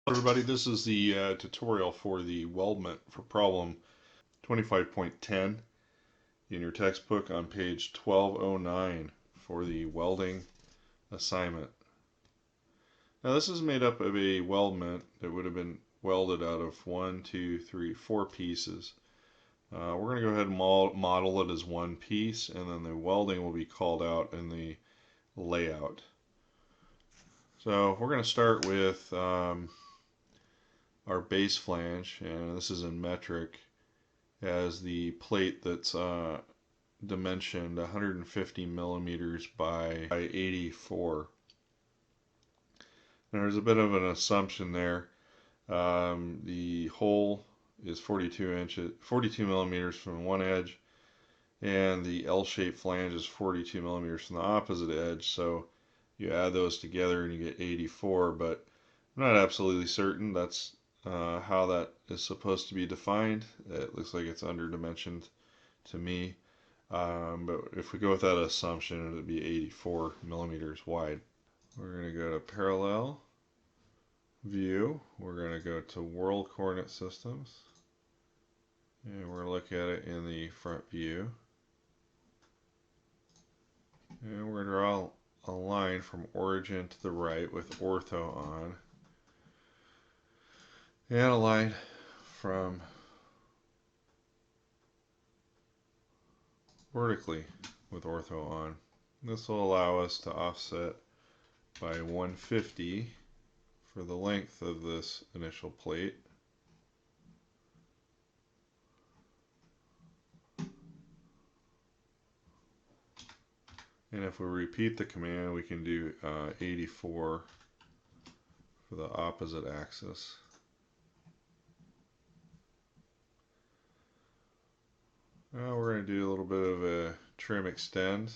Everybody, this is the tutorial for the weldment for problem 25.10 in your textbook on page 1209 for the welding assignment. Now this is made up of a weldment that would have been welded out of 1, 2, 3, 4 pieces. We're going to go ahead and model it as one piece, and then the welding will be called out in the layout. So we're going to start with our base flange, and this is in metric, as the plate that's dimensioned 150 millimeters by 84. Now there's a bit of an assumption there. The hole is 42 millimeters from one edge, and the L-shaped flange is 42 millimeters from the opposite edge. So you add those together and you get 84, but I'm not absolutely certain that's how that is supposed to be defined. It looks like it's underdimensioned to me, but if we go with that assumption, it would be 84 millimeters wide. We're going to go to parallel view. We're going to go to world coordinate systems, and we're going to look at it in the front view, and we're going to draw a line from origin to the right with ortho on, and a line from vertically with ortho on. This will allow us to offset by 150 for the length of this initial plate. And if we repeat the command, we can do 84 for the opposite axis. Now we're going to do a little bit of a trim extend.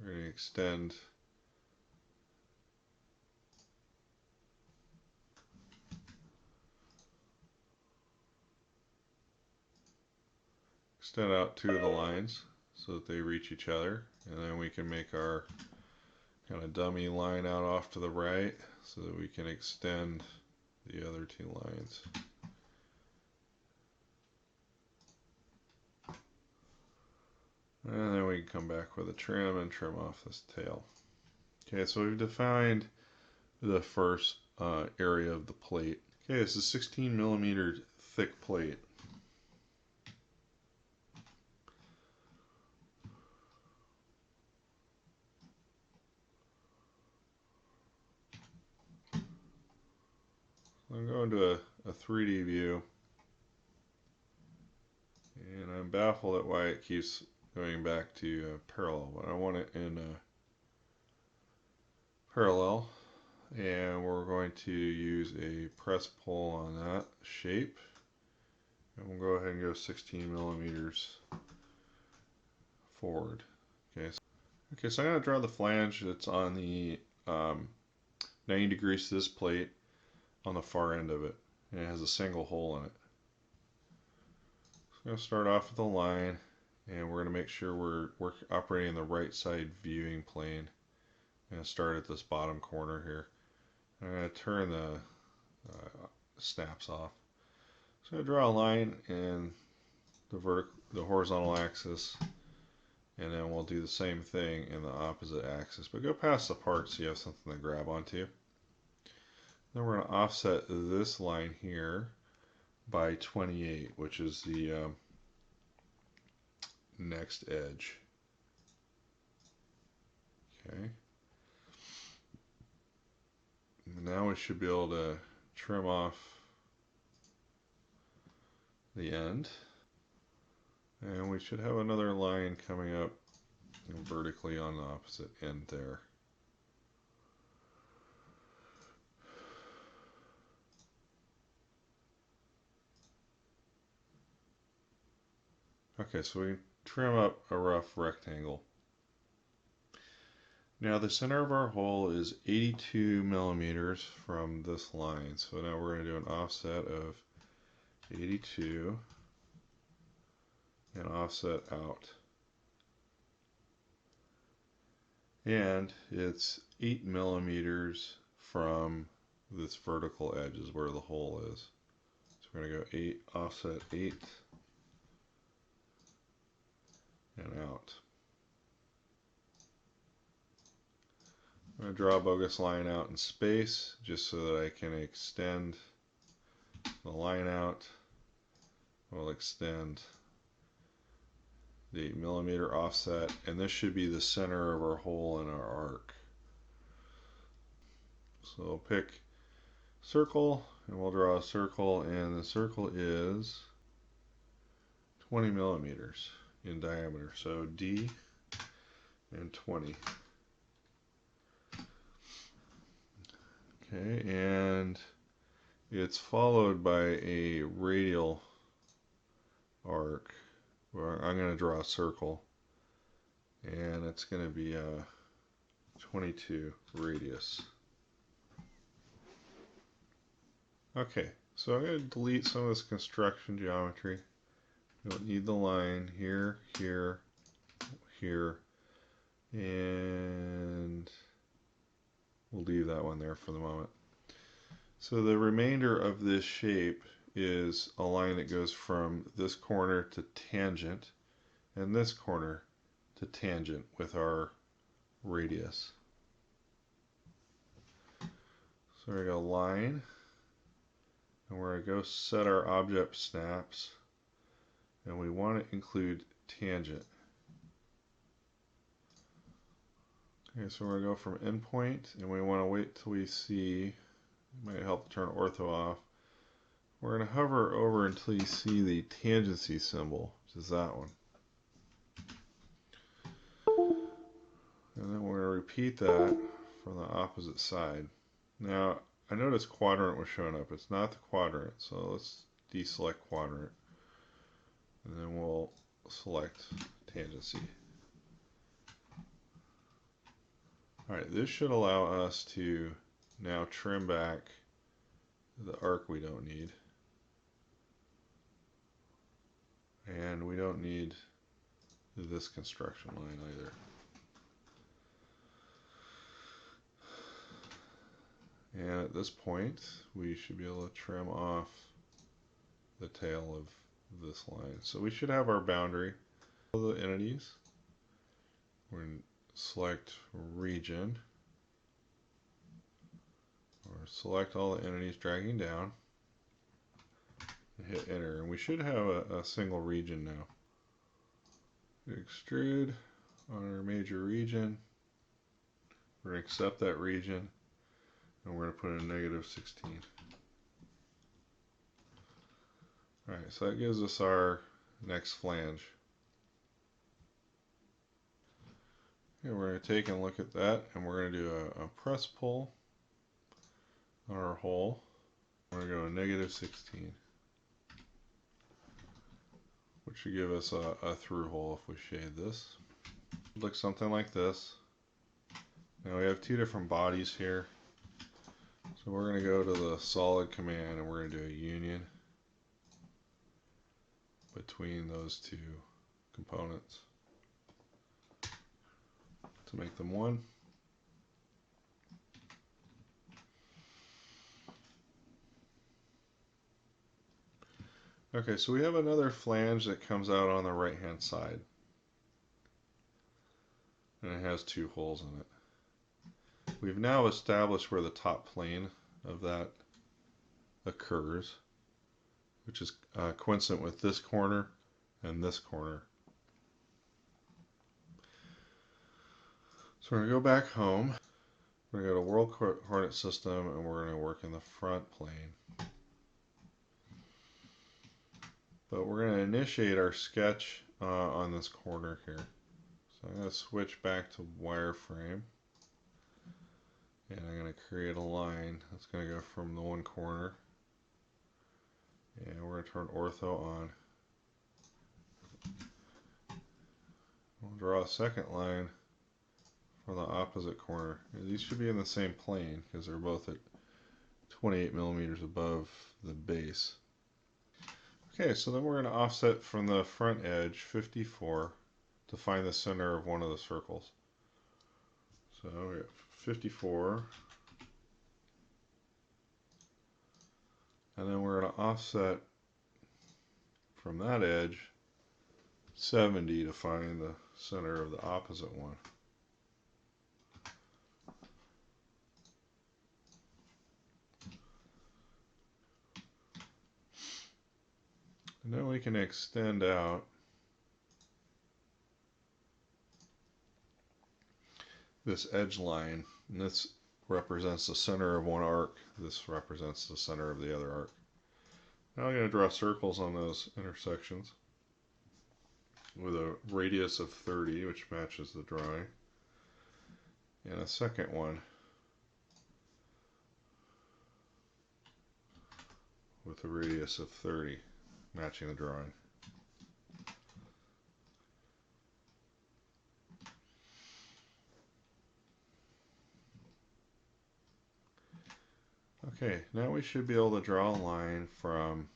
We're going to extend out two of the lines so that they reach each other, and then we can make our kind of dummy line out off to the right so that we can extend the other two lines. And then we can come back with a trim and trim off this tail. Okay, so we've defined the first area of the plate. Okay, this is 16 millimeter thick plate. I'm going to a 3D view, and I'm baffled at why it keeps going back to parallel, but I want it in parallel, and we're going to use a press pull on that shape, and we'll go ahead and go 16 millimeters forward. Okay, so I'm going to draw the flange that's on the 90 degrees to this plate on the far end of it, and it has a single hole in it. So I'm going to start off with a line, and we're going to make sure we're operating in the right side viewing plane. I'm going to start at this bottom corner here. I'm going to turn the snaps off. So I draw a line in the horizontal axis, and then we'll do the same thing in the opposite axis, but go past the part so you have something to grab onto. Then we're going to offset this line here by 28, which is the next edge. Okay. Now we should be able to trim off the end, and we should have another line coming up vertically on the opposite end there. Okay, so we trim up a rough rectangle. Now the center of our hole is 82 millimeters from this line. So now we're going to do an offset of 82 and offset out. And it's 8 millimeters from this vertical edge is where the hole is. So we're going to go 8, offset 8, and out. I'm going to draw a bogus line out in space just so that I can extend the line out. We'll extend the 8mm offset, and this should be the center of our hole in our arc. So we'll pick circle, and we'll draw a circle, and the circle is 20mm in diameter. So D and 20. Okay, and it's followed by a radial arc where I'm going to draw a circle, and it's going to be a 22 radius. Okay, so I'm going to delete some of this construction geometry. We don't need the line here, here, here, and we'll leave that one there for the moment. So the remainder of this shape is a line that goes from this corner to tangent and this corner to tangent with our radius. So we're going to line, and we're going to go set our object snaps, and we want to include tangent. Okay, so we're going to go from endpoint, and we want to wait till we see, it might help to turn ortho off. We're going to hover over until you see the tangency symbol, which is that one. And then we're going to repeat that from the opposite side. Now, I noticed quadrant was showing up. It's not the quadrant, so let's deselect quadrant. And then we'll select tangency. Alright, this should allow us to now trim back the arc we don't need. And we don't need this construction line either. And at this point, we should be able to trim off the tail of this line. So we should have our boundary of the entities. We're going to select region, or select all the entities dragging down, and hit enter. And we should have a single region now. Extrude on our major region. We're going to accept that region, and we're going to put in -16. Alright, so that gives us our next flange. Okay, we're going to take and look at that, and we're going to do a press pull on our hole. We're going to go -16, which should give us a through hole if we shade this. Looks something like this. Now we have two different bodies here. So we're going to go to the solid command, and we're going to do a union between those two components to make them one. Okay, so we have another flange that comes out on the right hand side, and it has two holes in it. We've now established where the top plane of that occurs, which is coincident with this corner and this corner. So we're going to go back home. We're going to go to World Coordinate System, and we're going to work in the front plane. But we're going to initiate our sketch on this corner here. So I'm going to switch back to wireframe, and I'm going to create a line that's going to go from the one corner, and we're going to turn ortho on. We'll draw a second line from the opposite corner. These should be in the same plane because they're both at 28mm above the base. Okay, so then we're going to offset from the front edge 54 to find the center of one of the circles. So we have 54, And then we're going to offset from that edge 70 to find the center of the opposite one. And then we can extend out this edge line, and this represents the center of one arc. This represents the center of the other arc. Now I'm going to draw circles on those intersections with a radius of 30, which matches the drawing, and a second one with a radius of 30, matching the drawing. Okay, now we should be able to draw a line from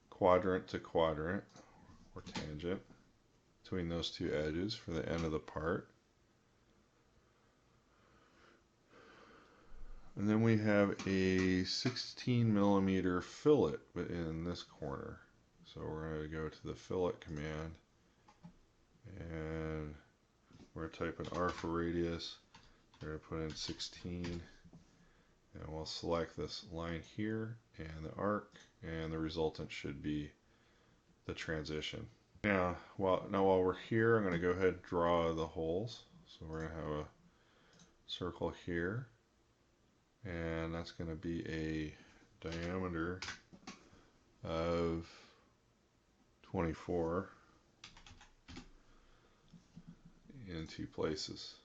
quadrant to quadrant, or tangent, between those two edges for the end of the part. And then we have a 16 millimeter fillet in this corner. So we're going to go to the fillet command, and we're going to type in R for radius. We're going to put in 16, and we'll select this line here and the arc, and the resultant should be the transition. Now while we're here, I'm going to go ahead and draw the holes. So we're going to have a circle here, and that's going to be a diameter of 24 in two places.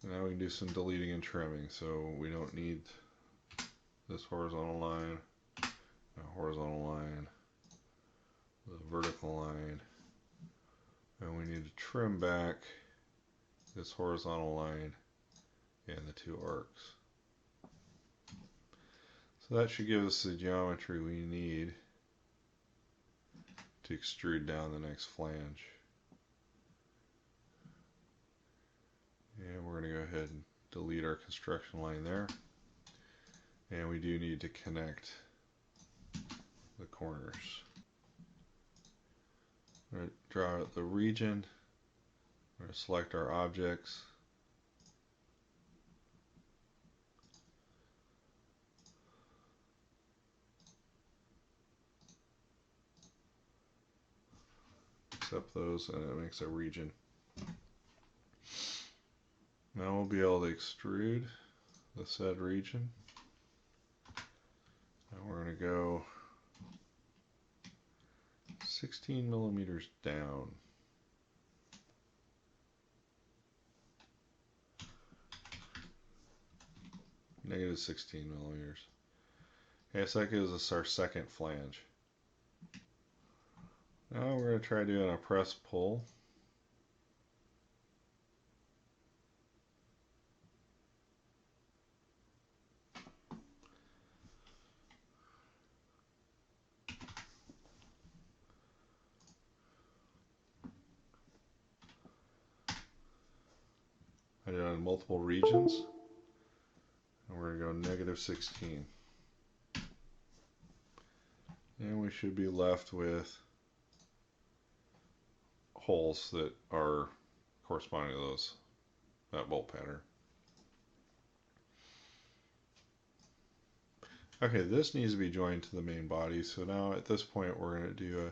Now we can do some deleting and trimming. So we don't need this horizontal line, a horizontal line, the vertical line, and we need to trim back this horizontal line and the two arcs. So that should give us the geometry we need to extrude down the next flange. And we're going to go ahead and delete our construction line there. And we do need to connect the corners. We're going to draw out the region. We're going to select our objects. Accept those, and it makes a region. Now we'll be able to extrude the said region. And we're going to go 16 millimeters down. Negative 16 millimeters. Okay, so that gives us our second flange. Now we're going to try doing a press pull. I did it on multiple regions, and we're going to go negative 16. And we should be left with holes that are corresponding to that bolt pattern. Okay, this needs to be joined to the main body, so now at this point we're going to do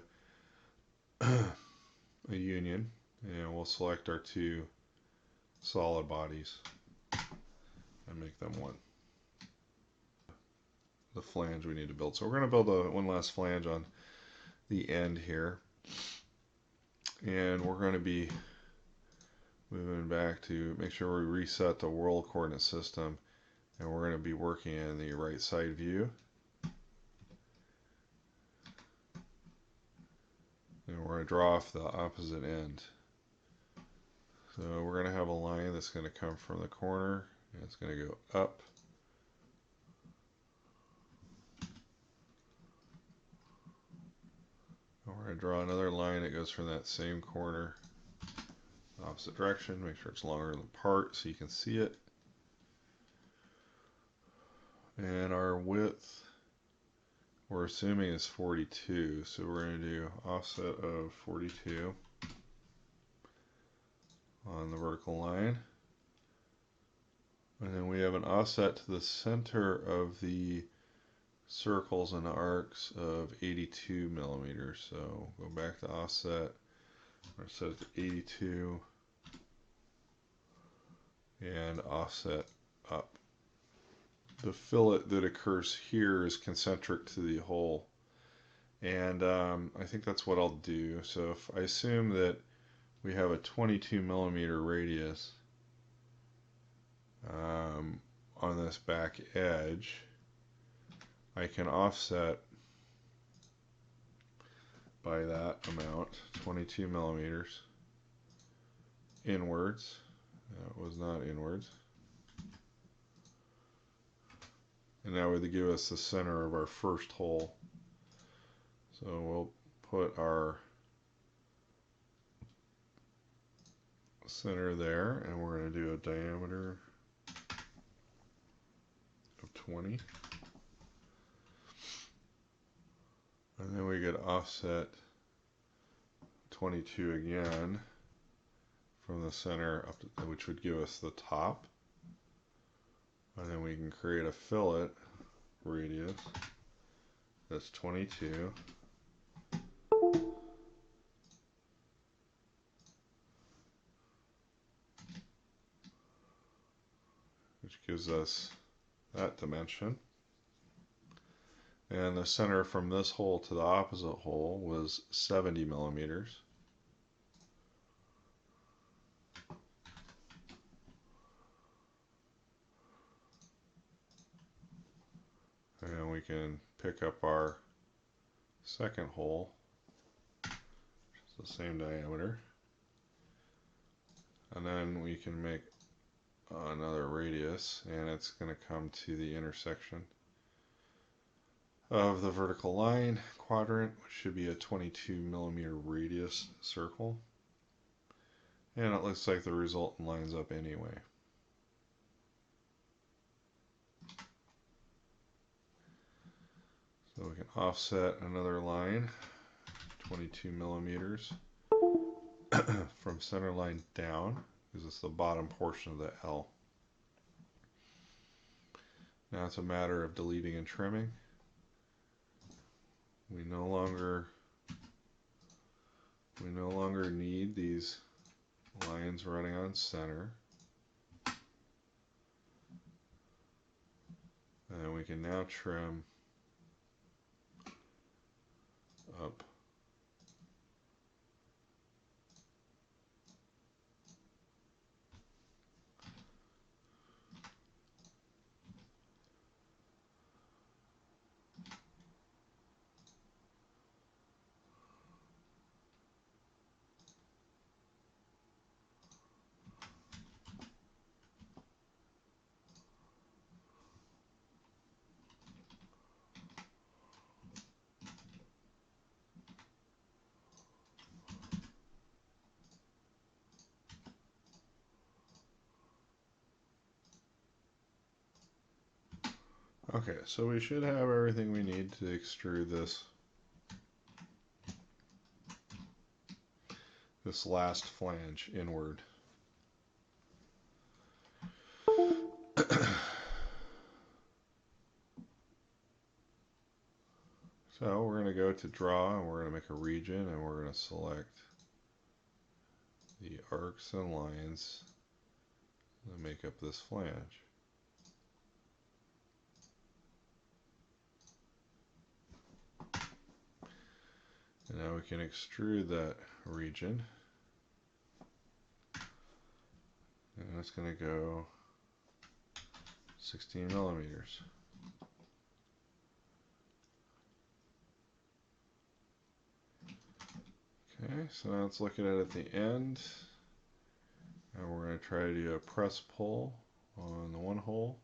a union, and we'll select our two solid bodies and make them one. The flange we need to build. So we're going to build one last flange on the end here, and we're going to be moving back to make sure we reset the world coordinate system, and we're going to be working in the right side view. And we're going to draw off the opposite end. So we're going to have a line that's going to come from the corner, and it's going to go up. We're going to draw another line that goes from that same corner, opposite direction. Make sure it's longer apart so you can see it. And our width, we're assuming is 42, so we're going to do offset of 42 on the vertical line. And then we have an offset to the center of the circles and arcs of 82 millimeters. So go back to offset, or set it to 82, and offset up. The fillet that occurs here is concentric to the hole, and I think that's what I'll do. So if I assume that we have a 22 millimeter radius on this back edge, I can offset by that amount, 22 millimeters, inwards. That was not inwards. And that would give us the center of our first hole. So we'll put our center there, and we're going to do a diameter of 20. And then we get offset 22 again from the center up to, which would give us the top. And then we can create a fillet radius that's 22. Which gives us that dimension. And the center from this hole to the opposite hole was 70 millimeters. And we can pick up our second hole, which is the same diameter. And then we can make another radius, and it's going to come to the intersection of the vertical line quadrant, which should be a 22 millimeter radius circle. And it looks like the result lines up anyway. So we can offset another line, 22 millimeters, from center line down, because it's the bottom portion of the L. Now it's a matter of deleting and trimming. We no longer need these lines running on center. And we can now trim up. Okay, so we should have everything we need to extrude this last flange inward. So we're going to go to draw, and we're going to make a region, and we're going to select the arcs and lines that make up this flange. And now we can extrude that region. And it's going to go 16 millimeters. Okay, so now let's look at it at the end. And we're going to try to do a press pull on the one hole.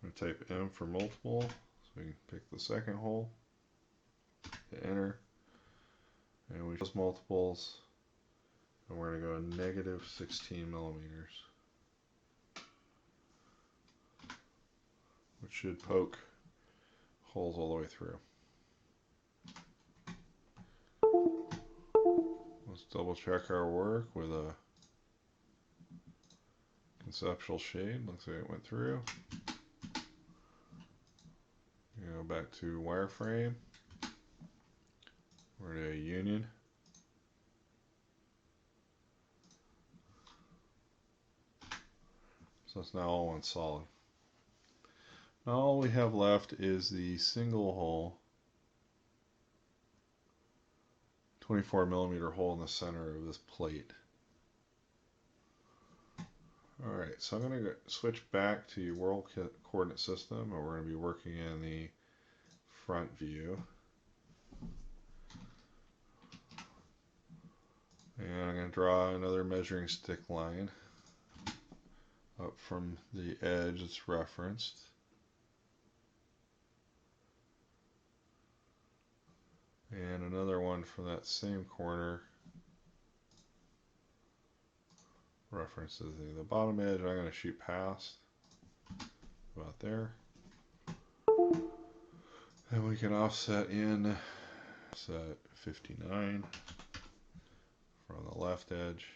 I'm going to type M for multiple, so we can pick the second hole, hit enter. And we choose multiples, and we're going to go negative 16 millimeters, which should poke holes all the way through. Let's double check our work with a conceptual shade. Looks like it went through. Go back to wireframe. We're to union. So it's now all one solid. Now all we have left is the single hole 24 millimeter hole in the center of this plate. Alright, so I'm going to switch back to world coordinate system, and we're going to be working in the front view. And I'm going to draw another measuring stick line up from the edge that's referenced. And another one from that same corner references the bottom edge. I'm going to shoot past about there. And we can offset in set 59 from the left edge.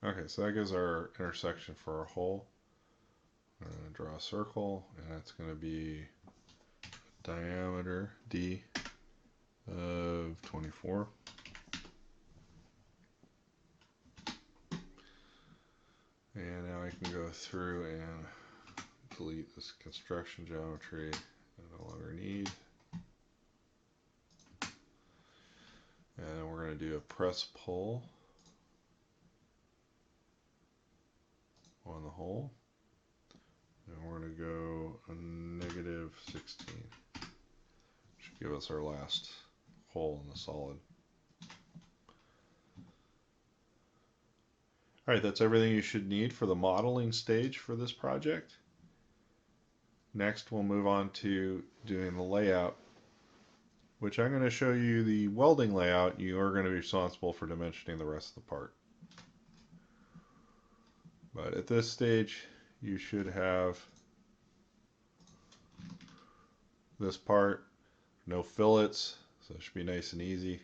Okay, so that gives our intersection for our hole. I'm going to draw a circle, and that's going to be diameter D of 24. And now I can go through and delete this construction geometry I no longer need. And we're going to do a press pull on the hole. And we're going to go a negative 16. Should give us our last hole in the solid. Alright, that's everything you should need for the modeling stage for this project. Next, we'll move on to doing the layout, which I'm going to show you the welding layout. You are going to be responsible for dimensioning the rest of the part. But at this stage, you should have this part, no fillets, so it should be nice and easy.